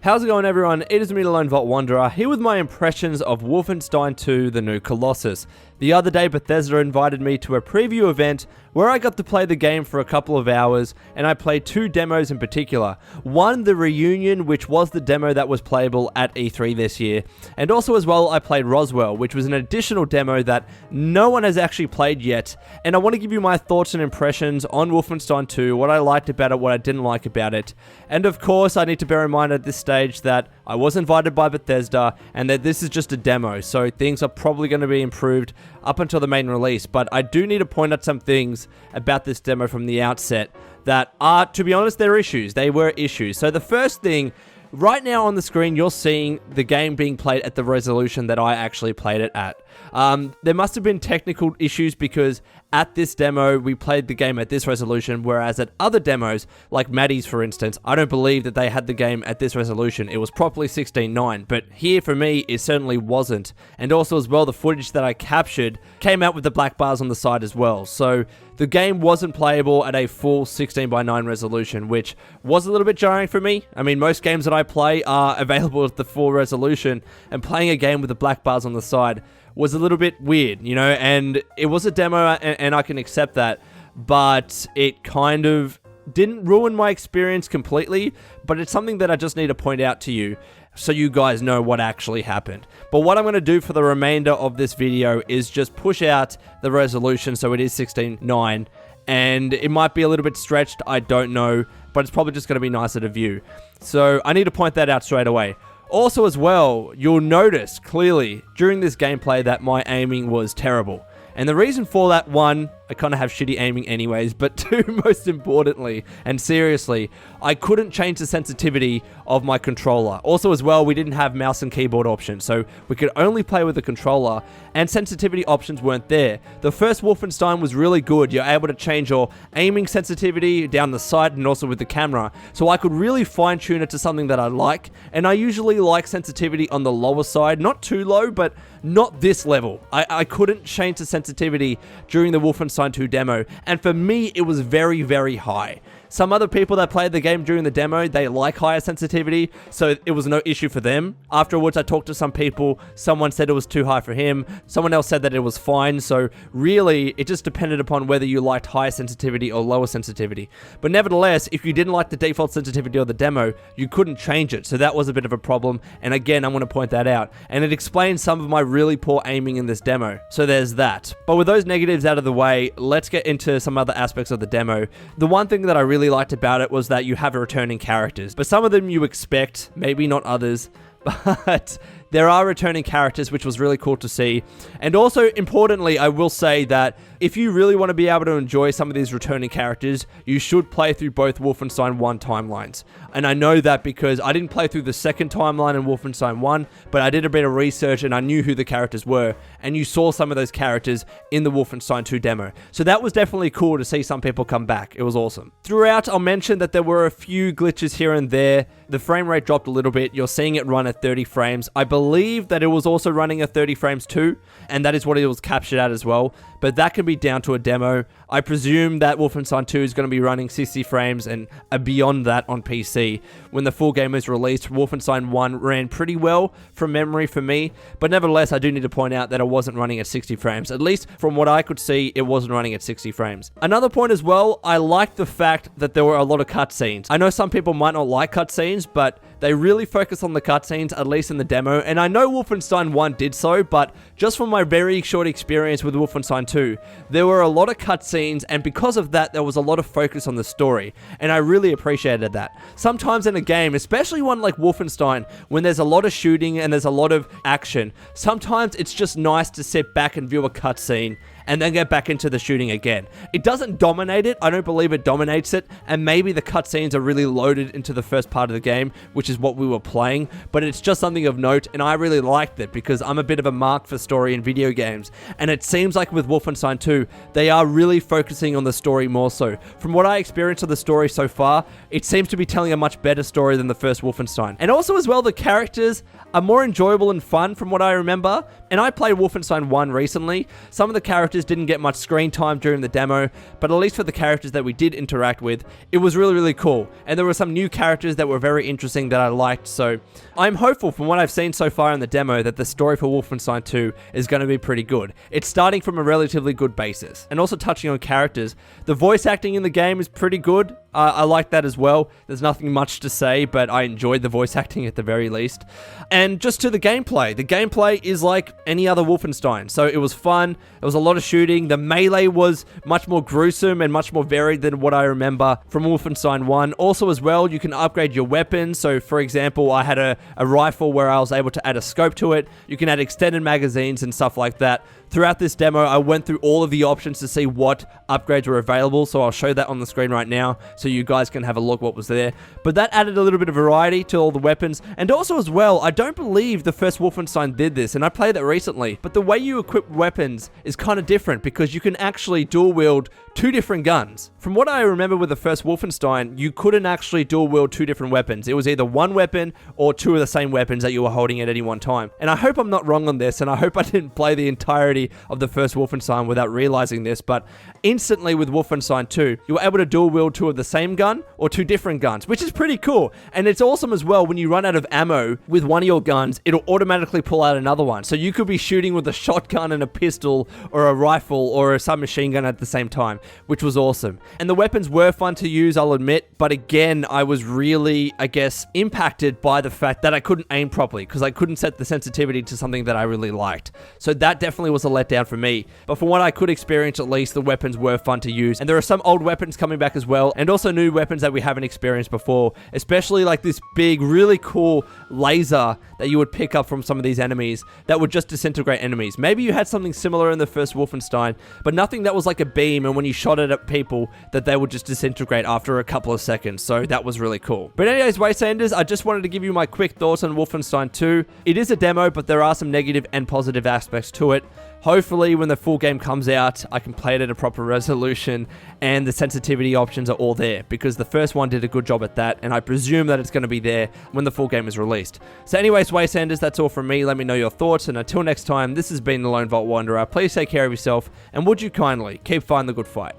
How's it going, everyone? It is me, the Lone Vault Wanderer, here with my impressions of Wolfenstein 2, the new Colossus. The other day, Bethesda invited me to a preview event where I got to play the game for a couple of hours, and I played two demos in particular. One, the Reunion, which was the demo that was playable at E3 this year, and also as well, I played Roswell, which was an additional demo that no one has actually played yet, and I want to give you my thoughts and impressions on Wolfenstein 2, what I liked about it, what I didn't like about it, and of course, I need to bear in mind at this stage that I was invited by Bethesda, and that this is just a demo, so things are probably going to be improved up until the main release, but I do need to point out some things about this demo from the outset that are, to be honest, they're issues. They were issues. So the first thing, right now on the screen, you're seeing the game being played at the resolution that I actually played it at. There must have been technical issues because at this demo, we played the game at this resolution, whereas at other demos, like Maddie's for instance, I don't believe that they had the game at this resolution. It was properly 16:9, but here for me, it certainly wasn't. And also as well, the footage that I captured came out with the black bars on the side as well. So the game wasn't playable at a full 16:9 resolution, which was a little bit jarring for me. I mean, most games that I play are available at the full resolution, and playing a game with the black bars on the side was a little bit weird, you know, and it was a demo and I can accept that, but it kind of didn't ruin my experience completely, but it's something that I just need to point out to you so you guys know what actually happened. But what I'm going to do for the remainder of this video is just push out the resolution so it is 16:9, and it might be a little bit stretched, I don't know, but it's probably just going to be nicer to view. So I need to point that out straight away. Also as well, you'll notice clearly during this gameplay that my aiming was terrible. And the reason for that, one, I kind of have shitty aiming anyways, but two, most importantly, and seriously, I couldn't change the sensitivity of my controller. Also as well, we didn't have mouse and keyboard options, so we could only play with the controller, and sensitivity options weren't there. The first Wolfenstein was really good. You're able to change your aiming sensitivity down the side and also with the camera, so I could really fine tune it to something that I like, and I usually like sensitivity on the lower side, not too low, but not this level. I couldn't change the sensitivity during the Wolfenstein 2 demo, and for me, it was very, very high. Some other people that played the game during the demo, they like higher sensitivity, so it was no issue for them. Afterwards, I talked to some people, someone said it was too high for him, someone else said that it was fine, so really, it just depended upon whether you liked higher sensitivity or lower sensitivity. But nevertheless, if you didn't like the default sensitivity of the demo, you couldn't change it, so that was a bit of a problem, and again, I'm going to point that out. And it explains some of my really poor aiming in this demo, so there's that. But with those negatives out of the way, let's get into some other aspects of the demo. The one thing that I really liked about it was that you have returning characters, but some of them you expect, maybe not others, but there are returning characters, which was really cool to see. And also, importantly, I will say that if you really want to be able to enjoy some of these returning characters, you should play through both Wolfenstein 1 timelines. And I know that because I didn't play through the second timeline in Wolfenstein 1, but I did a bit of research and I knew who the characters were, and you saw some of those characters in the Wolfenstein 2 demo. So that was definitely cool to see some people come back. It was awesome. Throughout, I'll mention that there were a few glitches here and there. The frame rate dropped a little bit. You're seeing it run at 30 frames. I believe that it was also running at 30 frames too, and that is what it was captured at as well, but that can be down to a demo. I presume that Wolfenstein 2 is going to be running 60 frames and beyond that on PC. When the full game is released, Wolfenstein 1 ran pretty well from memory for me, but nevertheless, I do need to point out that it wasn't running at 60 frames. At least from what I could see, it wasn't running at 60 frames. Another point as well, I liked the fact that there were a lot of cutscenes. I know some people might not like cutscenes, but they really focus on the cutscenes, at least in the demo, and I know Wolfenstein 1 did so, but just from my very short experience with Wolfenstein 2, there were a lot of cutscenes, and because of that, there was a lot of focus on the story, and I really appreciated that. Sometimes in a game, especially one like Wolfenstein, when there's a lot of shooting and there's a lot of action, sometimes it's just nice to sit back and view a cutscene and then get back into the shooting again. It doesn't dominate it, I don't believe it dominates it, and maybe the cutscenes are really loaded into the first part of the game, which is what we were playing, but it's just something of note, and I really liked it because I'm a bit of a mark for story in video games, and it seems like with Wolfenstein 2, they are really focusing on the story more so. From what I experienced of the story so far, it seems to be telling a much better story than the first Wolfenstein. And also as well, the characters are more enjoyable and fun from what I remember, And I played Wolfenstein 1 recently. Some of the characters didn't get much screen time during the demo, but at least for the characters that we did interact with, it was really, really cool. And there were some new characters that were very interesting that I liked, so I'm hopeful from what I've seen so far in the demo that the story for Wolfenstein 2 is going to be pretty good. It's starting from a relatively good basis. And also touching on characters, the voice acting in the game is pretty good. I like that as well. There's nothing much to say, but I enjoyed the voice acting at the very least. And just to the gameplay is like any other Wolfenstein. So it was fun. There was a lot of shooting. The melee was much more gruesome and much more varied than what I remember from Wolfenstein 1. Also as well, you can upgrade your weapons. So for example, I had a rifle where I was able to add a scope to it. You can add extended magazines and stuff like that. Throughout this demo, I went through all of the options to see what upgrades were available, so I'll show that on the screen right now so you guys can have a look what was there. But that added a little bit of variety to all the weapons, and also as well, I don't believe the first Wolfenstein did this, and I played it recently, but the way you equip weapons is kind of different because you can actually dual wield 2 different guns. From what I remember with the first Wolfenstein, you couldn't actually dual wield 2 different weapons. It was either one weapon or 2 of the same weapons that you were holding at any one time. And I hope I'm not wrong on this, and I hope I didn't play the entirety of the first Wolfenstein without realizing this, but instantly with Wolfenstein 2, you were able to dual wield 2 of the same gun or 2 different guns, which is pretty cool. And it's awesome as well when you run out of ammo with one of your guns, it'll automatically pull out another one. So you could be shooting with a shotgun and a pistol or a rifle or a submachine gun at the same time, which was awesome. And the weapons were fun to use, I'll admit, but again, I was really, I guess, impacted by the fact that I couldn't aim properly because I couldn't set the sensitivity to something that I really liked. So that definitely was a letdown for me. But from what I could experience, at least, the weapons were fun to use. And there are some old weapons coming back as well, and also new weapons that we haven't experienced before, especially like this big, really cool laser that you would pick up from some of these enemies that would just disintegrate enemies. Maybe you had something similar in the first Wolfenstein, but nothing that was like a beam, and when you shot it at people, that they would just disintegrate after a couple of seconds. So that was really cool. But anyways, Wastelanders, I just wanted to give you my quick thoughts on Wolfenstein 2. It is a demo, but there are some negative and positive aspects to it. Hopefully, when the full game comes out, I can play it at a proper resolution and the sensitivity options are all there, because the first one did a good job at that, and I presume that it's going to be there when the full game is released. So anyways, Wastelanders, that's all from me. Let me know your thoughts, and until next time, this has been the Lone Vault Wanderer. Please take care of yourself, and would you kindly keep fighting the good fight.